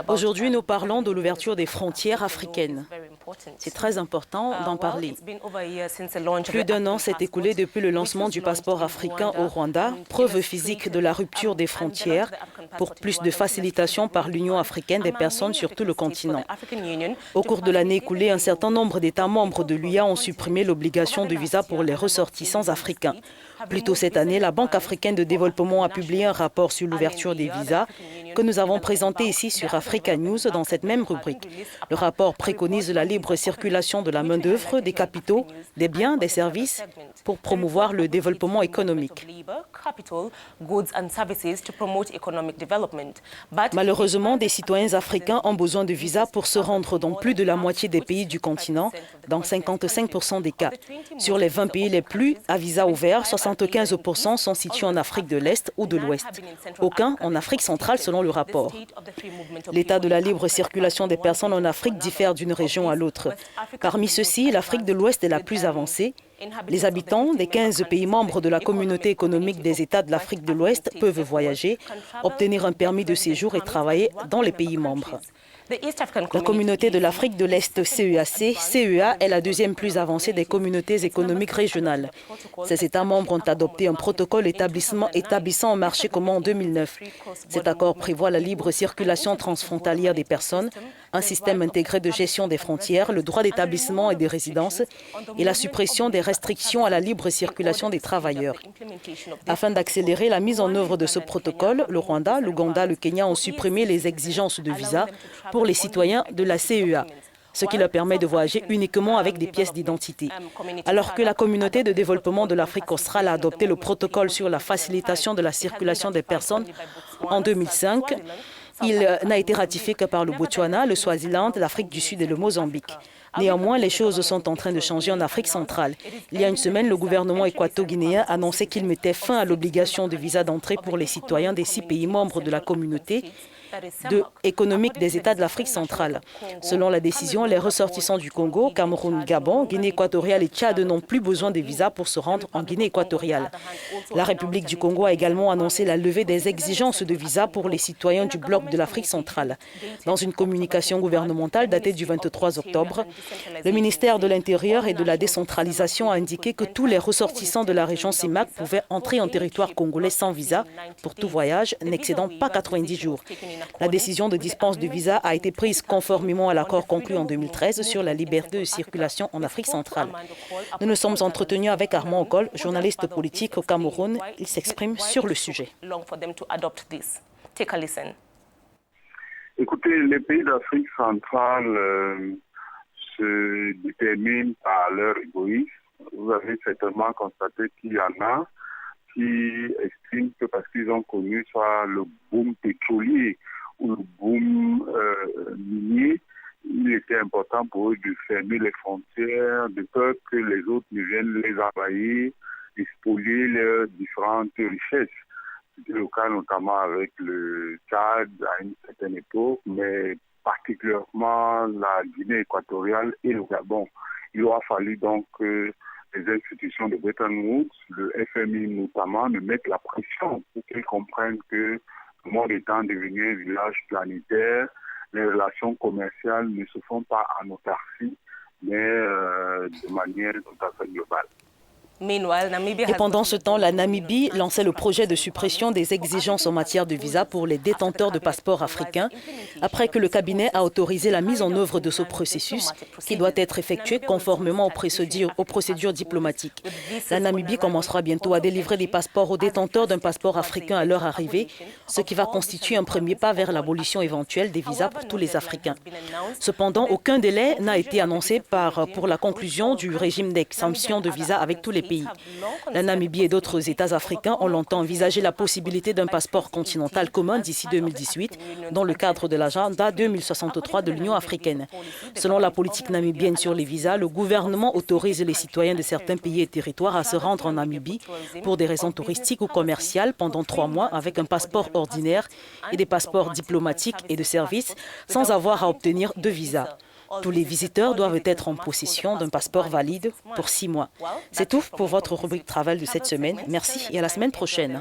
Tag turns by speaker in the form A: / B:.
A: Aujourd'hui, nous parlons de l'ouverture des frontières africaines. C'est très important d'en parler. Plus d'un an s'est écoulé depuis le lancement du passeport africain au Rwanda, preuve physique de la rupture des frontières pour plus de facilitation par l'Union africaine des personnes sur tout le continent. Au cours de l'année écoulée, un certain nombre d'États membres de l'UA ont supprimé l'obligation de visa pour les ressortissants africains. Plus tôt cette année, la Banque africaine de développement a publié un rapport sur l'ouverture des visas que nous avons présenté ici sur Africa News dans cette même rubrique. Le rapport préconise la libre circulation de la main-d'œuvre, des capitaux, des biens, des services pour promouvoir le développement économique. Malheureusement, des citoyens africains ont besoin de visas pour se rendre dans plus de la moitié des pays du continent, dans 55% des cas. Sur les 20 pays les plus à visa ouvert, 75% sont situés en Afrique de l'Est ou de l'Ouest. Aucun en Afrique centrale selon le rapport. L'état de la libre circulation des personnes en Afrique diffère d'une région à l'autre. Parmi ceux-ci, l'Afrique de l'Ouest est la plus avancée. Les habitants des 15 pays membres de la communauté économique des États de l'Afrique de l'Ouest peuvent voyager, obtenir un permis de séjour et travailler dans les pays membres. La communauté de l'Afrique de l'Est CEAC est la deuxième plus avancée des communautés économiques régionales. Ces États membres ont adopté un protocole établissant un marché commun en 2009. Cet accord prévoit la libre circulation transfrontalière des personnes, un système intégré de gestion des frontières, le droit d'établissement et de résidence et la suppression des restrictions à la libre circulation des travailleurs. Afin d'accélérer la mise en œuvre de ce protocole, le Rwanda, l'Ouganda, le Kenya ont supprimé les exigences de visa pour les citoyens de la CEA, ce qui leur permet de voyager uniquement avec des pièces d'identité. Alors que la communauté de développement de l'Afrique australe a adopté le protocole sur la facilitation de la circulation des personnes en 2005, il n'a été ratifié que par le Botswana, le Swaziland, l'Afrique du Sud et le Mozambique. Néanmoins, les choses sont en train de changer en Afrique centrale. Il y a une semaine, le gouvernement équato-guinéen annonçait qu'il mettait fin à l'obligation de visa d'entrée pour les citoyens des 6 pays membres de la communauté économique des États de l'Afrique centrale. Selon la décision, les ressortissants du Congo, Cameroun, Gabon, Guinée équatoriale et Tchad n'ont plus besoin de visa pour se rendre en Guinée équatoriale. La République du Congo a également annoncé la levée des exigences de visa pour les citoyens du bloc de l'Afrique centrale. Dans une communication gouvernementale datée du 23 octobre, le ministère de l'Intérieur et de la décentralisation a indiqué que tous les ressortissants de la région CIMAC pouvaient entrer en territoire congolais sans visa pour tout voyage n'excédant pas 90 jours. La décision de dispense de visa a été prise conformément à l'accord conclu en 2013 sur la liberté de circulation en Afrique centrale. Nous nous sommes entretenus avec Armand Okol, journaliste politique au Cameroun. Il s'exprime sur le sujet.
B: Écoutez, les pays d'Afrique centrale se déterminent par leur égoïsme. Vous avez certainement constaté qu'il y en a qui estiment que parce qu'ils ont connu soit le boom pétrolier ou le boom minier, il était important pour eux de fermer les frontières, de peur que les autres ne viennent les envahir et spolier leurs différentes richesses. C'était le cas notamment avec le Tchad à une certaine époque, mais particulièrement la Guinée équatoriale et le Gabon. Il aura fallu donc que les institutions de Bretton Woods, le FMI notamment, ne mettent la pression pour qu'ils comprennent que le monde étant devenu un village planétaire, les relations commerciales ne se font pas en autarcie, mais de manière tout à fait globale.
A: Et pendant ce temps, la Namibie lançait le projet de suppression des exigences en matière de visa pour les détenteurs de passeports africains, après que le cabinet a autorisé la mise en œuvre de ce processus qui doit être effectué conformément aux procédures diplomatiques. La Namibie commencera bientôt à délivrer des passeports aux détenteurs d'un passeport africain à leur arrivée, ce qui va constituer un premier pas vers l'abolition éventuelle des visas pour tous les Africains. Cependant, aucun délai n'a été annoncé pour la conclusion du régime d'exemption de visa avec tous les pays. La Namibie et d'autres États africains ont longtemps envisagé la possibilité d'un passeport continental commun d'ici 2018 dans le cadre de l'agenda 2063 de l'Union africaine. Selon la politique namibienne sur les visas, le gouvernement autorise les citoyens de certains pays et territoires à se rendre en Namibie pour des raisons touristiques ou commerciales pendant 3 mois avec un passeport ordinaire et des passeports diplomatiques et de service sans avoir à obtenir de visa. Tous les visiteurs doivent être en possession d'un passeport valide pour 6 mois. C'est tout pour votre rubrique travail de cette semaine. Merci et à la semaine prochaine.